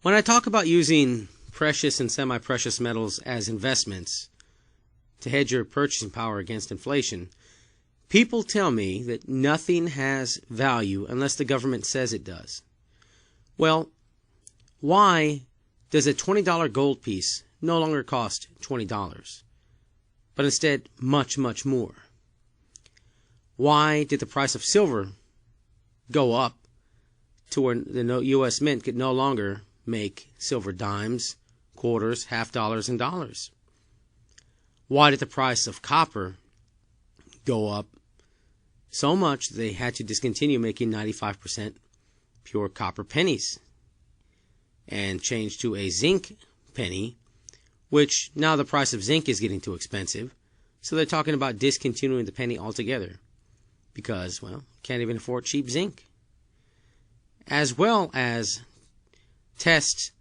When I talk about using precious and semi-precious metals as investments to hedge your purchasing power against inflation, people tell me that nothing has value unless the government says it does. Well, why does a $20 gold piece no longer cost $20, but instead much, much more? Why did the price of silver go up to where the U.S. Mint could no longer make silver dimes, quarters, half dollars, and dollars? Why did the price of copper go up so much that they had to discontinue making 95% pure copper pennies and change to a zinc penny, which now the price of zinc is getting too expensive, so they're talking about discontinuing the penny altogether because, well, can't even afford cheap zinc. As well as tests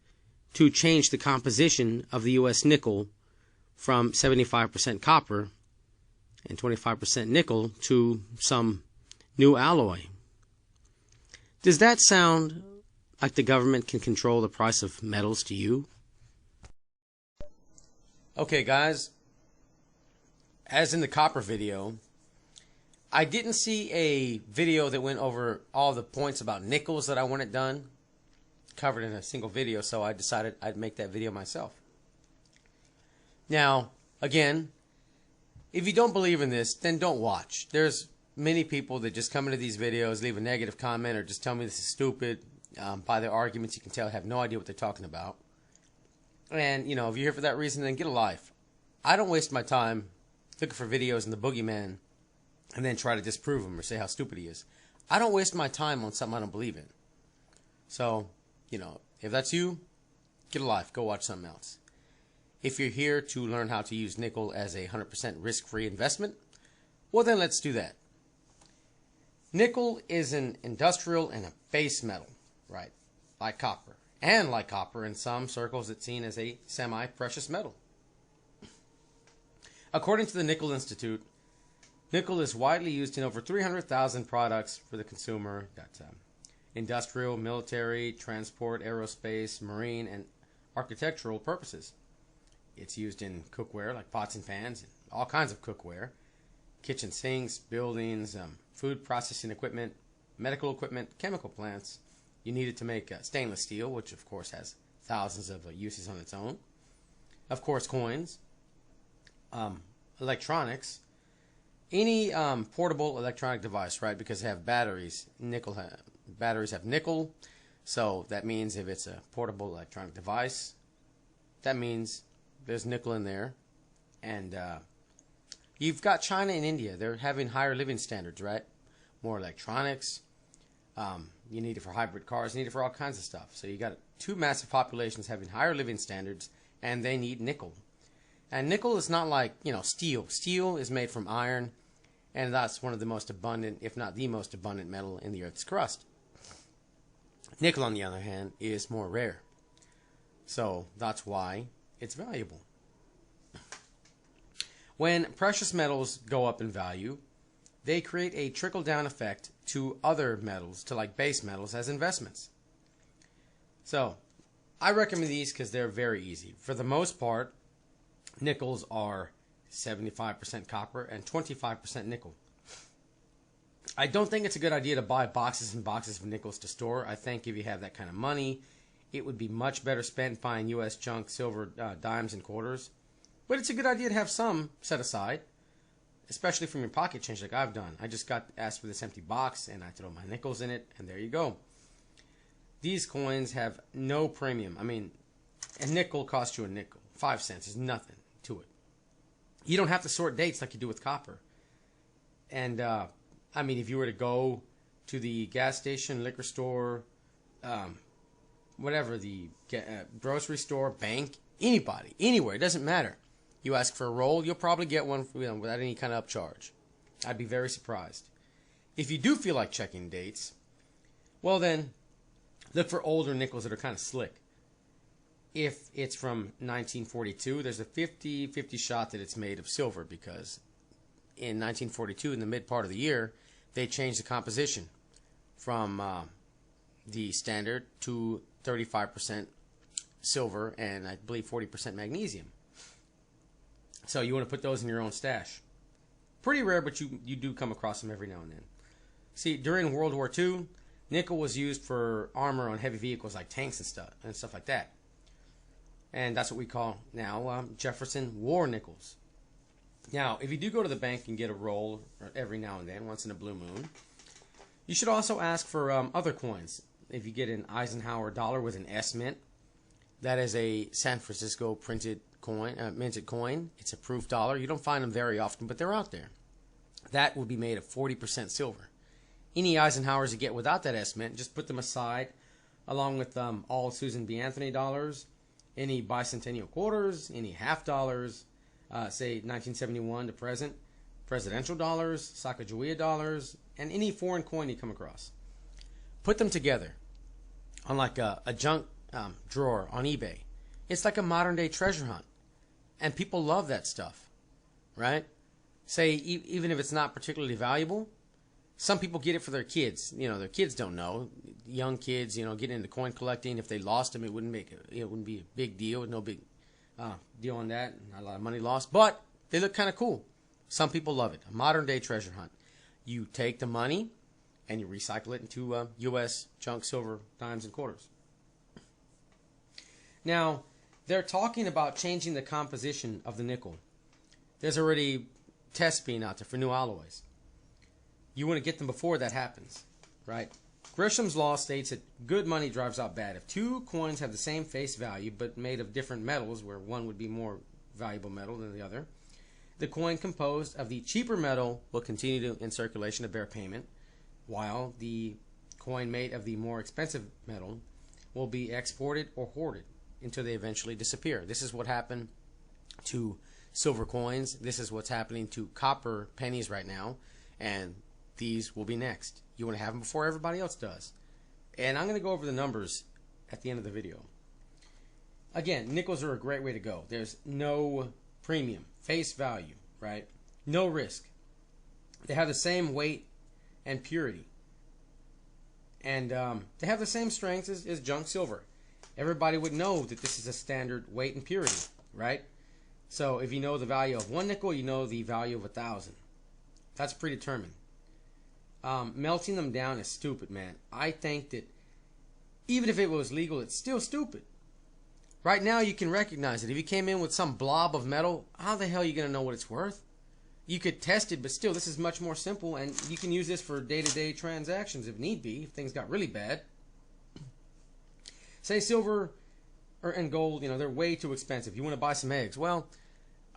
to change the composition of the U.S. nickel from 75% copper and 25% nickel to some new alloy. Does that sound like the government can control the price of metals to you? Okay, guys, as in the copper video, I didn't see a video that went over all the points about nickels that I wanted done, covered in a single video, so I decided I'd make that video myself. Now, again, if you don't believe in this, then don't watch. There's many people that just come into these videos, leave a negative comment, or just tell me this is stupid. By their arguments, you can tell I have no idea what they're talking about. And, you know, if you're here for that reason, then get a life. I don't waste my time looking for videos in the boogeyman and then try to disprove him or say how stupid he is. I don't waste my time on something I don't believe in. So, you know, if that's you, get a life. Go watch something else. If you're here to learn how to use nickel as a 100% risk-free investment, well then let's do that. Nickel is an industrial and a base metal, right? Like copper. And like copper, in some circles it's seen as a semi-precious metal. According to the Nickel Institute, nickel is widely used in over 300,000 products for the consumer. That's industrial, military, transport, aerospace, marine, and architectural purposes. It's used in cookware like pots and pans, and all kinds of cookware, kitchen sinks, buildings, food processing equipment, medical equipment, chemical plants. You need it to make stainless steel, which of course has thousands of uses on its own. Of course, coins, electronics, any portable electronic device, right? Because they have batteries. Batteries have nickel, so that means if it's a portable electronic device, that means there's nickel in there. And you've got China and India. They're having higher living standards, right? More electronics. You need it for hybrid cars. You need it for all kinds of stuff. So you got two massive populations having higher living standards, and they need nickel. And nickel is not like, you know, steel. Steel is made from iron, and that's one of the most abundant, if not the most abundant metal in the Earth's crust. Nickel, on the other hand, is more rare. So that's why it's valuable. When precious metals go up in value, they create a trickle-down effect to other metals, to like base metals, as investments. So, I recommend these because they're very easy. For the most part, nickels are 75% copper and 25% nickel. I don't think it's a good idea to buy boxes and boxes of nickels to store. I think if you have that kind of money, it would be much better spent buying U.S. junk, silver, dimes, and quarters. But it's a good idea to have some set aside, especially from your pocket change like I've done. I just got asked for this empty box, and I throw my nickels in it, and there you go. These coins have no premium. I mean, a nickel costs you a nickel. 5 cents is nothing to it. You don't have to sort dates like you do with copper. And, I mean, if you were to go to the gas station, liquor store, whatever, the grocery store, bank, anybody, anywhere, it doesn't matter. You ask for a roll, you'll probably get one, without any kind of upcharge. I'd be very surprised. If you do feel like checking dates, well then, look for older nickels that are kind of slick. If it's from 1942, there's a 50-50 shot that it's made of silver, because in 1942, in the mid part of the year, they changed the composition from the standard to 35% silver and I believe 40% magnesium. So you want to put those in your own stash. Pretty rare, but you do come across them every now and then. See, during World War II, nickel was used for armor on heavy vehicles like tanks and stuff like that. And that's what we call now Jefferson War nickels. Now, if you do go to the bank and get a roll every now and then, once in a blue moon, you should also ask for other coins. If you get an Eisenhower dollar with an S mint, that is a San Francisco printed coin, minted coin. It's a proof dollar. You don't find them very often, but they're out there. That would be made of 40% silver. Any Eisenhowers you get without that S mint, just put them aside, along with all Susan B. Anthony dollars, any bicentennial quarters, any half dollars, say 1971 to present, presidential dollars, Sacagawea dollars, and any foreign coin you come across. Put them together on like a junk drawer on eBay. It's like a modern day treasure hunt. And people love that stuff, right? Say, even if it's not particularly valuable, some people get it for their kids. You know, their kids don't know. Young kids, you know, get into coin collecting. If they lost them, it wouldn't be a big deal. No big deal on that. Not a lot of money lost, but they look kind of cool. Some people love it. A modern day treasure hunt. You take the money and you recycle it into U.S. junk silver, dimes, and quarters. Now, they're talking about changing the composition of the nickel. There's already tests being out there for new alloys. You want to get them before that happens, right? Gresham's law states that good money drives out bad. If two coins have the same face value but made of different metals, where one would be more valuable metal than the other, the coin composed of the cheaper metal will continue in circulation to bear payment, while the coin made of the more expensive metal will be exported or hoarded until they eventually disappear. This is what happened to silver coins. This is what's happening to copper pennies right now, and these will be next. You want to have them before everybody else does. And I'm going to go over the numbers at the end of the video. Again, nickels are a great way to go. There's no premium, face value, right? No risk. They have the same weight and purity. And they have the same strength as junk silver. Everybody would know that this is a standard weight and purity, right? So if you know the value of one nickel, you know the value of 1,000. That's predetermined. Melting them down is stupid, man. I think that even if it was legal, it's still stupid. Right now, you can recognize it. If you came in with some blob of metal, how the hell are you going to know what it's worth? You could test it, but still, this is much more simple, and you can use this for day-to-day transactions if need be, if things got really bad. Say silver and gold, you know, they're way too expensive. You want to buy some eggs. Well,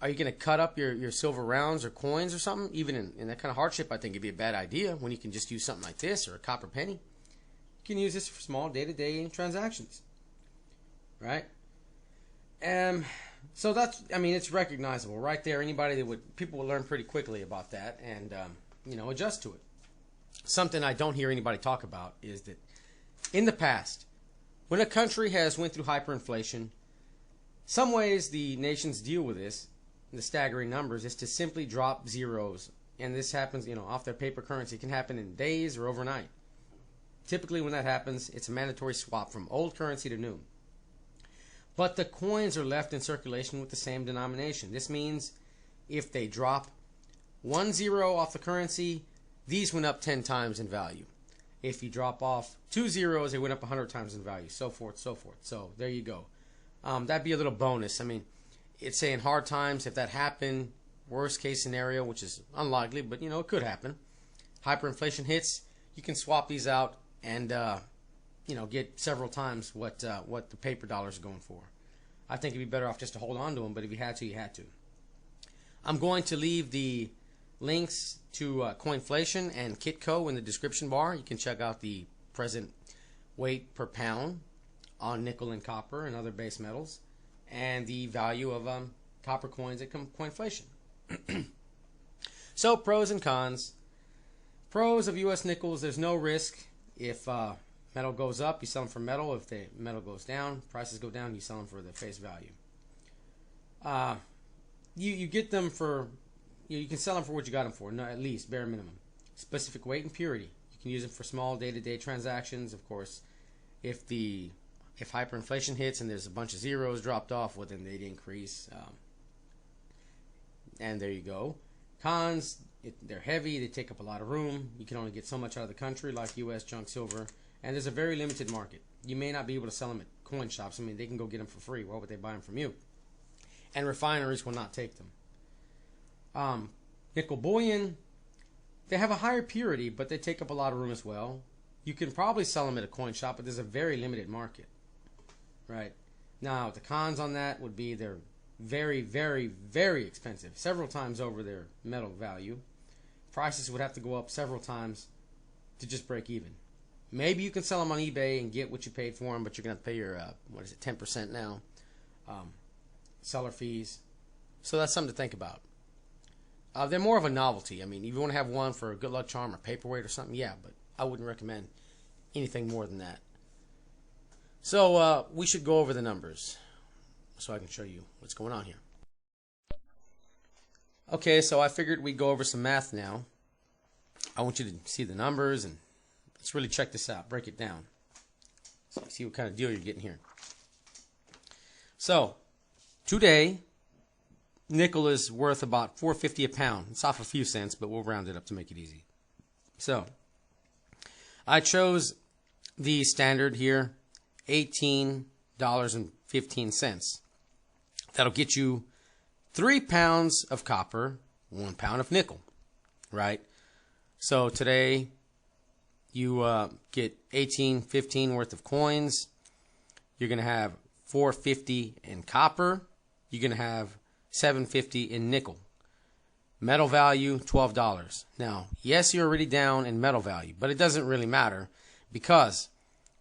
are you going to cut up your silver rounds or coins or something? Even in that kind of hardship, I think it'd be a bad idea when you can just use something like this or a copper penny. You can use this for small day-to-day transactions, right? So that's, I mean, it's recognizable right there. People would learn pretty quickly about that and, you know, adjust to it. Something I don't hear anybody talk about is that in the past, when a country has went through hyperinflation, some ways the nations deal with this, the staggering numbers, is to simply drop zeros. And this happens, you know, off their paper currency. It can happen in days or overnight. Typically when that happens, it's a mandatory swap from old currency to new. But the coins are left in circulation with the same denomination. This means if they drop 1 zero off the currency, these went up 10 times in value. If you drop off 2 zeros, they went up 100 times in value, so forth, so forth. So there you go. That'd be a little bonus. I mean, it's saying hard times, if that happened, worst case scenario, which is unlikely, but you know, it could happen. Hyperinflation hits, you can swap these out and you know, get several times what the paper dollars are going for. I think it'd be better off just to hold on to them, but if you had to, you had to. I'm going to leave the links to Coinflation and Kitco in the description bar. You can check out the present weight per pound on nickel and copper and other base metals, and the value of copper coins at Coinflation. So pros and cons. Pros of U.S. nickels: there's no risk. If metal goes up, you sell them for metal. If the metal goes down, prices go down, you sell them for the face value. You get them for, you can sell them for what you got them for, no, at least bare minimum. Specific weight and purity. You can use them for small day-to-day transactions. Of course, if if hyperinflation hits and there's a bunch of zeros dropped off, well, then they'd increase. And there you go. Cons, they're heavy. They take up a lot of room. You can only get so much out of the country, like U.S. junk silver. And there's a very limited market. You may not be able to sell them at coin shops. I mean, they can go get them for free. Why would they buy them from you? And refineries will not take them. Nickel bullion, they have a higher purity, but they take up a lot of room as well. You can probably sell them at a coin shop, but there's a very limited market. Right? Now, the cons on that would be they're very, very, very expensive. Several times over their metal value. Prices would have to go up several times to just break even. Maybe you can sell them on eBay and get what you paid for them, but you're going to have to pay your, 10% now. Seller fees. So that's something to think about. They're more of a novelty. I mean, if you want to have one for a good luck charm or paperweight or something, yeah, but I wouldn't recommend anything more than that. So we should go over the numbers so I can show you what's going on here. Okay, so I figured we'd go over some math now. I want you to see the numbers and let's really check this out, break it down. So you see what kind of deal you're getting here. So, today, nickel is worth about $4.50 a pound. It's off a few cents, but we'll round it up to make it easy. So, I chose the standard here, $18.15. That'll get you 3 pounds of copper, 1 pound of nickel, right? So today you get $18.15 worth of coins. You're going to have $4.50 in copper. You're going to have $7.50 in nickel. Metal value, $12. Now, yes, you're already down in metal value, but it doesn't really matter because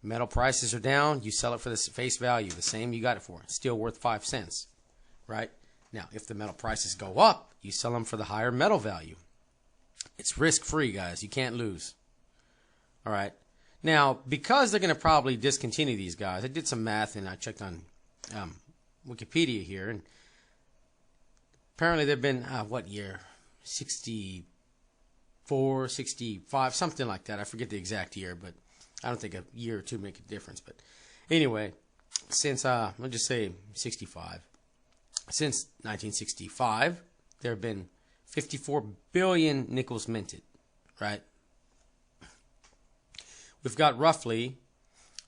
metal prices are down. You sell it for the face value, the same you got it for. It's still worth 5 cents, right? Now, if the metal prices go up, you sell them for the higher metal value. It's risk-free, guys. You can't lose. All right. Now, because they're going to probably discontinue these guys, I did some math and I checked on Wikipedia here, and apparently they've been, what year? 64, 65, something like that. I forget the exact year, but I don't think a year or two make a difference. But anyway, since, I'll just say 65. Since 1965, there have been 54 billion nickels minted, right? We've got roughly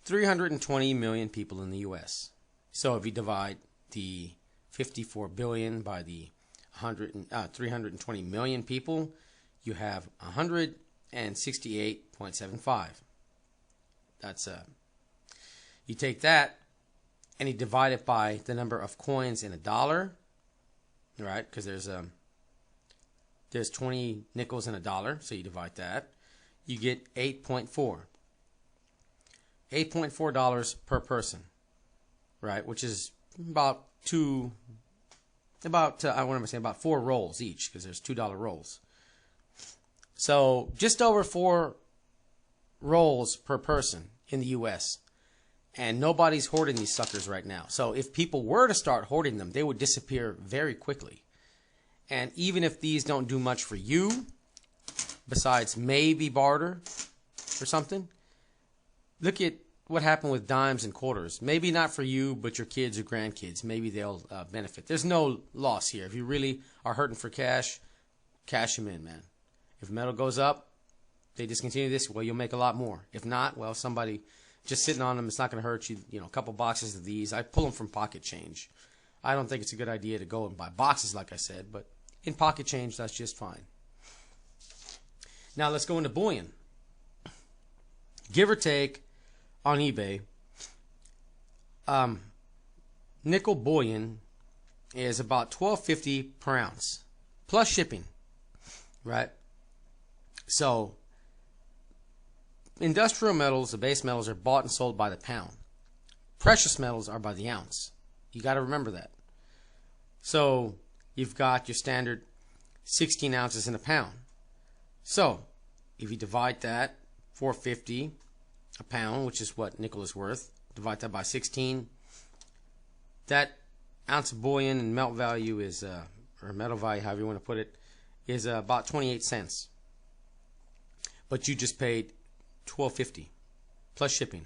320 million people in the U.S. So if you divide the 54 billion by the 320 million people, you have 168.75. That's you take that and you divide it by the number of coins in a dollar, right? Because there's 20 nickels in a dollar, so you divide that. You get 8.4. $8.4 per person, right? Which is about about 4 rolls each, because there's $2 rolls. So just over 4 rolls per person in the U.S. And nobody's hoarding these suckers right now. So if people were to start hoarding them, they would disappear very quickly. And even if these don't do much for you, besides maybe barter or something, look at what happened with dimes and quarters. Maybe not for you, but your kids or grandkids. Maybe they'll benefit. There's no loss here. If you really are hurting for cash, cash them in, man. If metal goes up, they discontinue this, well, you'll make a lot more. If not, well, somebody just sitting on them, it's not going to hurt you. You know, a couple boxes of these. I pull them from pocket change. I don't think it's a good idea to go and buy boxes, like I said, but in pocket change, that's just fine. Now, let's go into bullion. Give or take, on eBay, nickel bullion is about $12.50 per ounce, plus shipping, right? So, industrial metals, the base metals, are bought and sold by the pound. Precious metals are by the ounce. You got to remember that. So, you've got your standard 16 ounces in a pound. So, if you divide that, $4.50 a pound, which is what nickel is worth, divide that by 16, that ounce of bullion and melt value is, or metal value, however you want to put it, is about 28 cents. But you just paid $12.50 plus shipping.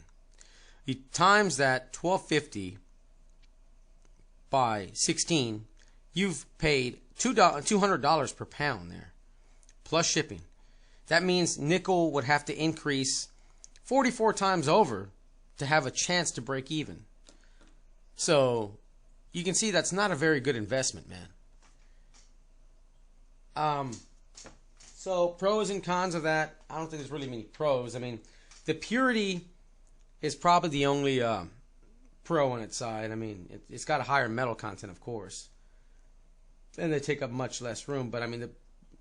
You times that 1250 by 16, you've paid $200 per pound there, plus shipping. That means nickel would have to increase 44 times over to have a chance to break even. So you can see that's not a very good investment, man. So pros and cons of that, I don't think there's really many pros. I mean, the purity is probably the only pro on its side. I mean, it's got a higher metal content, of course, and they take up much less room. But I mean,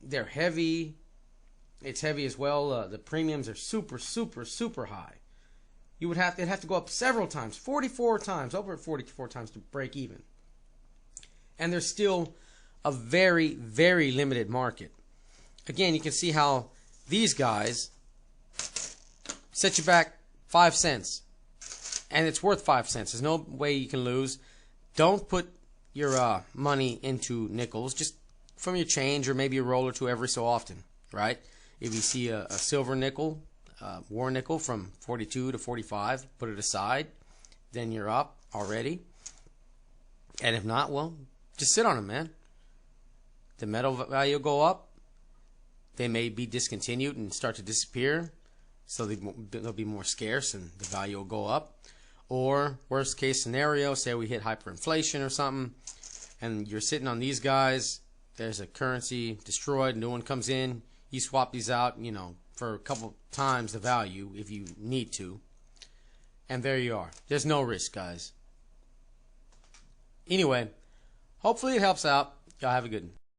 they're heavy. It's heavy as well. The premiums are super, super, super high. It'd have to go up several times, 44 times, over 44 times to break even. And there's still a very, very limited market. Again, you can see how these guys set you back 5 cents. And it's worth 5 cents. There's no way you can lose. Don't put your money into nickels. Just from your change or maybe a roll or two every so often, right? If you see a silver nickel, war nickel from 42 to 45, put it aside. Then you're up already. And if not, well, just sit on them, man. The metal value will go up. They may be discontinued and start to disappear. So they'll be more scarce and the value will go up. Or worst case scenario, say we hit hyperinflation or something, and you're sitting on these guys. There's a currency destroyed, new one comes in. You swap these out, you know, for a couple times the value if you need to. And there you are. There's no risk, guys. Anyway, hopefully it helps out. Y'all have a good one.